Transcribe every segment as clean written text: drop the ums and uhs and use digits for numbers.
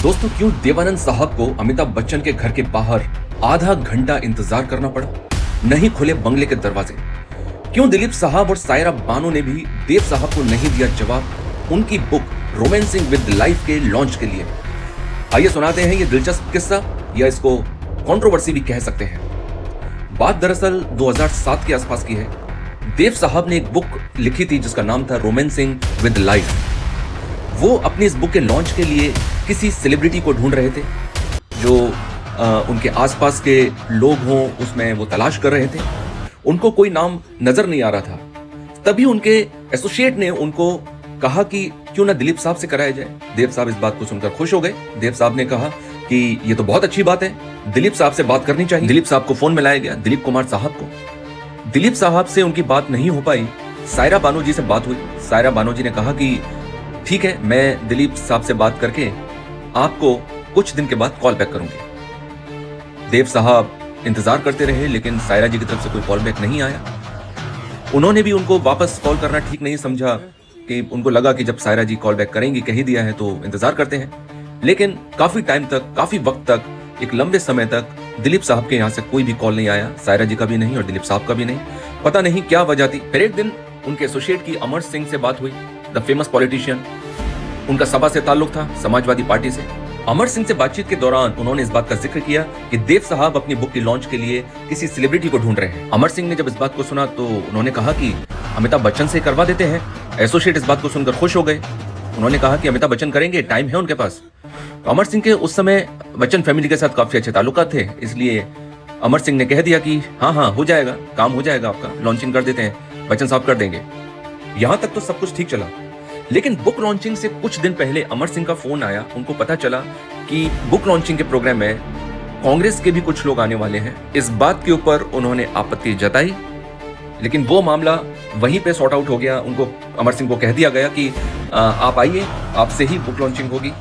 दोस्तों, क्यों देवानंद साहब को अमिताभ बच्चन के घर के बाहर आधा घंटा इंतजार करना पड़ा? नहीं खुले बंगले के दरवाजे। क्यों दिलीप साहब और सायरा बानो ने भी देव साहब को नहीं दिया जवाब उनकी बुक रोमांसिंग विद लाइफ के लॉन्च के लिए? आइए सुनाते हैं ये दिलचस्प किस्सा, या इसको कंट्रोवर्सी भी कह सकते हैं। बात दरअसल 2007 के आसपास की है। देव साहब ने एक बुक लिखी थी जिसका नाम था रोमांसिंग विद लाइफ। वो अपनी इस बुक के लॉन्च के लिए किसी सेलिब्रिटी को ढूंढ रहे थे जो उनके आसपास के लोग हों, उसमें वो तलाश कर रहे थे। उनको कोई नाम नजर नहीं आ रहा था। तभी उनके एसोसिएट ने उनको कहा कि क्यों ना दिलीप साहब से कराया जाए। देव साहब इस बात को सुनकर खुश हो गए। देव साहब ने कहा कि ये तो बहुत अच्छी बात है, दिलीप साहब से बात करनी चाहिए। दिलीप साहब को फोन मिलाया गया, दिलीप कुमार साहब को। दिलीप साहब से उनकी बात नहीं हो पाई। सायरा बानो जी से बात हुई। सायरा बानो जी ने कहा कि ठीक है, मैं दिलीप साहब से बात करके आपको कुछ दिन के बाद कॉल बैक करूंगी। देव साहब इंतजार करते रहे, लेकिन सायरा जी की तरफ से कोई कॉल बैक नहीं आया। उन्होंने भी उनको वापस कॉल करना ठीक नहीं समझा, कि उनको लगा कि जब सायरा जी कॉल बैक करेंगी, कह ही दिया है तो इंतजार करते हैं। लेकिन काफी टाइम तक, काफी वक्त तक, एक लंबे समय तक दिलीप साहब के यहाँ से कोई भी कॉल नहीं आया। सायरा जी का भी नहीं और दिलीप साहब का भी नहीं। पता नहीं क्या वजह थी। फिर एक दिन उनके एसोसिएट की अमर सिंह से बात हुई, द फेमस पॉलिटिशियन। उनका सपा से ताल्लुक था, समाजवादी पार्टी से। अमर सिंह से बातचीत के दौरान उन्होंने इस बात का जिक्र किया कि देव साहब अपनी बुक की लॉन्च के लिए किसी सेलिब्रिटी को ढूंढ रहे हैं। अमर सिंह ने जब इस बात को सुना तो उन्होंने कहा कि अमिताभ बच्चन से करवा देते हैं। एसोसिएट इस बात को सुनकर खुश हो गए। उन्होंने कहा कि अमिताभ बच्चन करेंगे, टाइम है उनके पास। तो अमर सिंह के उस समय बच्चन फैमिली के साथ काफी अच्छे ताल्लुकात थे, इसलिए अमर सिंह ने कह दिया कि हाँ हो जाएगा, काम हो जाएगा आपका, लॉन्चिंग कर देते हैं, बच्चन साहब कर देंगे। यहां तक तो सब कुछ ठीक चला। लेकिन बुक लॉन्चिंग से कुछ दिन पहले अमर सिंह का फोन आया। उनको पता चला कि बुक लॉन्चिंग के प्रोग्राम में कांग्रेस के भी कुछ लोग आने वाले हैं। इस बात के ऊपर उन्होंने आपत्ति जताई, लेकिन वो मामला वहीं पे सॉर्ट आउट हो गया। उनको, अमर सिंह को कह दिया गया कि आप आइए, आपसे ही बुक लॉन्चिंग होगी,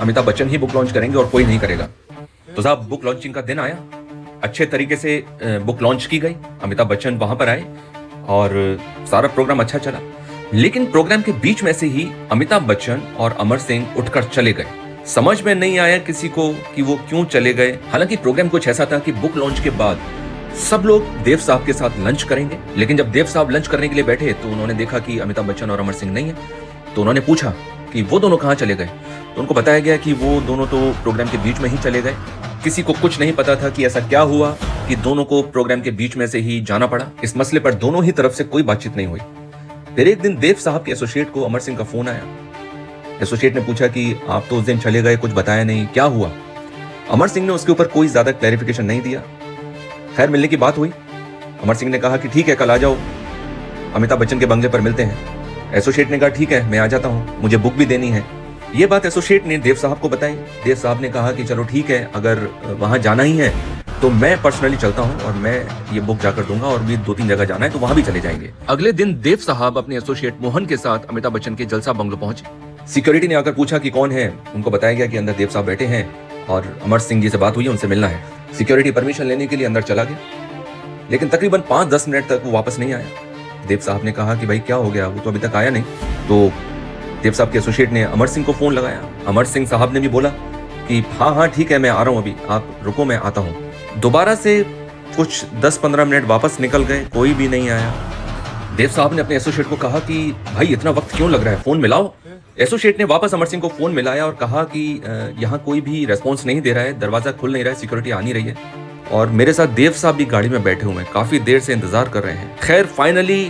अमिताभ बच्चन ही बुक लॉन्च करेंगे और कोई नहीं करेगा। तो साहब, बुक लॉन्चिंग का दिन आया, अच्छे तरीके से बुक लॉन्च की गई। अमिताभ बच्चन वहां पर आए और सारा प्रोग्राम अच्छा चला। लेकिन प्रोग्राम के बीच में से ही अमिताभ बच्चन और अमर सिंह उठकर चले गए। समझ में नहीं आया किसी को कि वो क्यों चले गए। हालांकि प्रोग्राम कुछ ऐसा था कि बुक लॉन्च के बाद सब लोग देव साहब के साथ लंच करेंगे। लेकिन जब देव साहब लंच करने के लिए बैठे तो उन्होंने देखा कि अमिताभ बच्चन और अमर सिंह नहीं है। तो उन्होंने पूछा कि वो दोनों कहाँ चले गए। तो उनको बताया गया कि वो दोनों तो प्रोग्राम के बीच में ही चले गए। किसी को कुछ नहीं पता था कि ऐसा क्या हुआ कि दोनों को प्रोग्राम के बीच में से ही जाना पड़ा। इस मसले पर दोनों ही तरफ से कोई बातचीत नहीं हुई। फिर एक दिन देव साहब के एसोसिएट को अमर सिंह का फोन आया। एसोसिएट ने पूछा कि आप तो उस दिन चले गए, कुछ बताया नहीं, क्या हुआ? अमर सिंह ने उसके ऊपर कोई ज्यादा क्लैरिफिकेशन नहीं दिया। खैर, मिलने की बात हुई। अमर सिंह ने कहा कि ठीक है, कल आ जाओ, अमिताभ बच्चन के बंगले पर मिलते हैं। एसोसिएट ने कहा ठीक है, मैं आ जाता हूँ, मुझे बुक भी देनी है। ये बात एसोसिएट ने देव साहब को बताई। देव साहब ने कहा कि चलो ठीक है, अगर वहां जाना ही है तो मैं पर्सनली चलता हूं और मैं ये बुक जाकर दूंगा, और भी 2-3 जगह जाना है तो वहां भी चले जाएंगे। अगले दिन देव साहब अपने एसोसिएट मोहन के साथ अमिताभ बच्चन के जलसा बंगलो पहुंचे। सिक्योरिटी ने आकर पूछा कि कौन है। उनको बताया गया कि अंदर देव साहब बैठे हैं और अमर सिंह जी से बात हुई है, उनसे मिलना है। सिक्योरिटी परमिशन लेने के लिए अंदर चला गया, लेकिन तकरीबन 5-10 मिनट तक वो वापस नहीं आया। देव साहब ने कहा कि भाई क्या हो गया, वो तो अभी तक आया नहीं। तो देव साहब के एसोसिएट ने अमर सिंह को फोन लगाया। अमर सिंह साहब ने भी बोला कि हाँ ठीक है, मैं आ रहा हूँ, अभी आप रुको, मैं आता हूँ। दोबारा से कुछ 10-15 मिनट वापस निकल गए, कोई भी नहीं आया। देव साहब ने अपने एसोसिएट को कहा कि भाई इतना वक्त क्यों लग रहा है, फोन मिलाओ। एसोसिएट ने वापस अमर सिंह को फोन मिलाया और कहा कि यहाँ कोई भी रेस्पॉन्स नहीं दे रहा है, दरवाजा खुल नहीं रहा है, सिक्योरिटी आ नहीं रही है, और मेरे साथ देव साहब भी गाड़ी में बैठे हुए हैं, काफी देर से इंतजार कर रहे हैं। खैर, फाइनली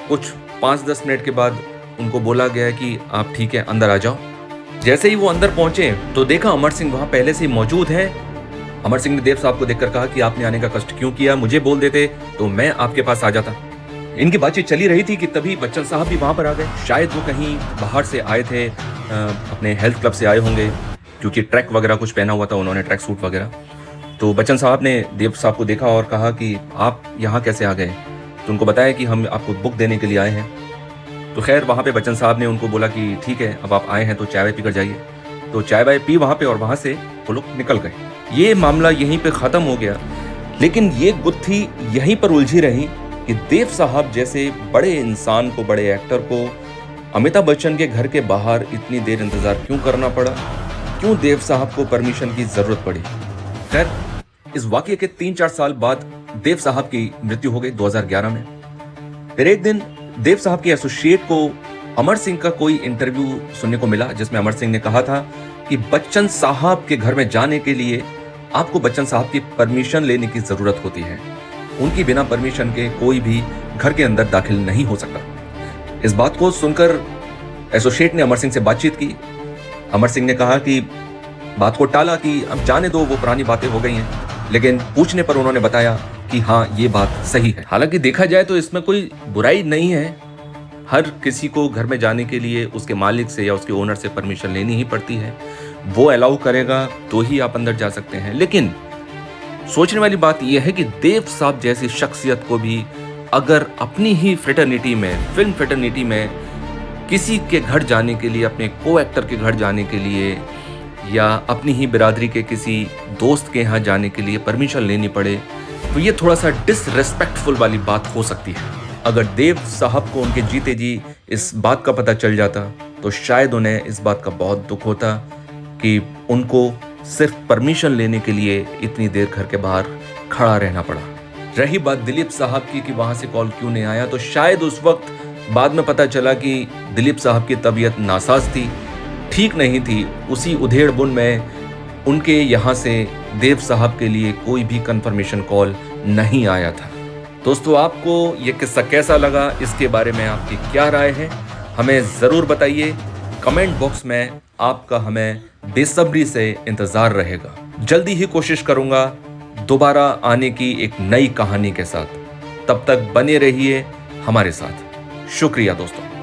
कुछ 5-10 मिनट के बाद उनको बोला गया कि आप ठीक है, अंदर आ जाओ। जैसे ही वो अंदर पहुंचे तो देखा अमर सिंह वहां पहले से मौजूद है। अमर सिंह ने देव साहब को देखकर कहा कि आपने आने का कष्ट क्यों किया, मुझे बोल देते तो मैं आपके पास आ जाता। इनकी बातचीत चली रही थी कि तभी बच्चन साहब भी वहां पर आ गए। शायद वो कहीं बाहर से आए थे, अपने हेल्थ क्लब से आए होंगे, क्योंकि ट्रैक वगैरह कुछ पहना हुआ था उन्होंने, ट्रैक सूट वगैरह। तो बच्चन साहब ने देव साहब को देखा और कहा कि आप यहाँ कैसे आ गए। तो उनको बताया कि हम आपको बुक देने के लिए आए हैं। तो खैर, वहाँ पे बच्चन साहब ने उनको बोला कि ठीक है, अब आप आए हैं तो चाय वाय पीकर जाइए। तो चाय वाय पी वहाँ पे, और वहाँ से वो लोग निकल गए। ये मामला यहीं पे ख़त्म हो गया। लेकिन ये गुत्थी यहीं पर उलझी रही कि देव साहब जैसे बड़े इंसान को, बड़े एक्टर को अमिताभ बच्चन के घर के बाहर इतनी देर इंतज़ार क्यों करना पड़ा, क्यों देव साहब को परमिशन की जरूरत पड़ी। खैर, इस वाकये के 3-4 साल बाद देव साहब की मृत्यु हो गई 2011 में। फिर एक दिन देव साहब के एसोसिएट को अमर सिंह का कोई इंटरव्यू सुनने को मिला, जिसमें अमर सिंह ने कहा था कि बच्चन साहब के घर में जाने के लिए आपको बच्चन साहब की परमिशन लेने की जरूरत होती है। उनकी बिना परमिशन के कोई भी घर के अंदर दाखिल नहीं हो सकता। इस बात को सुनकर एसोसिएट ने अमर सिंह से बातचीत की। अमर सिंह ने कहा कि बात को टाला कि अब जाने दो, वो पुरानी बातें हो गई हैं, लेकिन पूछने पर उन्होंने बताया कि हाँ, ये बात सही है। हालांकि देखा जाए तो इसमें कोई बुराई नहीं है। हर किसी को घर में जाने के लिए उसके मालिक से या उसके ओनर से परमिशन लेनी ही पड़ती है। वो अलाउ करेगा तो ही आप अंदर जा सकते हैं। लेकिन सोचने वाली बात यह है कि देव साहब जैसी शख्सियत को भी अगर अपनी ही फ्रेटर्निटी में, फिल्म फ्रेटर्निटी में किसी के घर जाने के लिए, अपने को एक्टर के घर जाने के लिए या अपनी ही बिरादरी के किसी दोस्त के यहाँ जाने के लिए परमिशन लेनी पड़े, तो ये थोड़ा सा डिसरेस्पेक्टफुल वाली बात हो सकती है। अगर देव साहब को उनके जीते जी इस बात का पता चल जाता तो शायद उन्हें इस बात का बहुत दुख होता कि उनको सिर्फ परमिशन लेने के लिए इतनी देर घर के बाहर खड़ा रहना पड़ा। रही बात दिलीप साहब की कि वहां से कॉल क्यों नहीं आया, तो शायद उस वक्त बाद में पता चला कि दिलीप साहब की तबीयत नासाज थी, ठीक नहीं थी। उसी उधेड़ बुन में उनके यहाँ से देव साहब के लिए कोई भी कंफर्मेशन कॉल नहीं आया था। दोस्तों, आपको ये किस्सा कैसा लगा, इसके बारे में आपकी क्या राय है, हमें ज़रूर बताइए। कमेंट बॉक्स में आपका हमें बेसब्री से इंतज़ार रहेगा। जल्दी ही कोशिश करूँगा दोबारा आने की एक नई कहानी के साथ। तब तक बने रहिए हमारे साथ। शुक्रिया दोस्तों।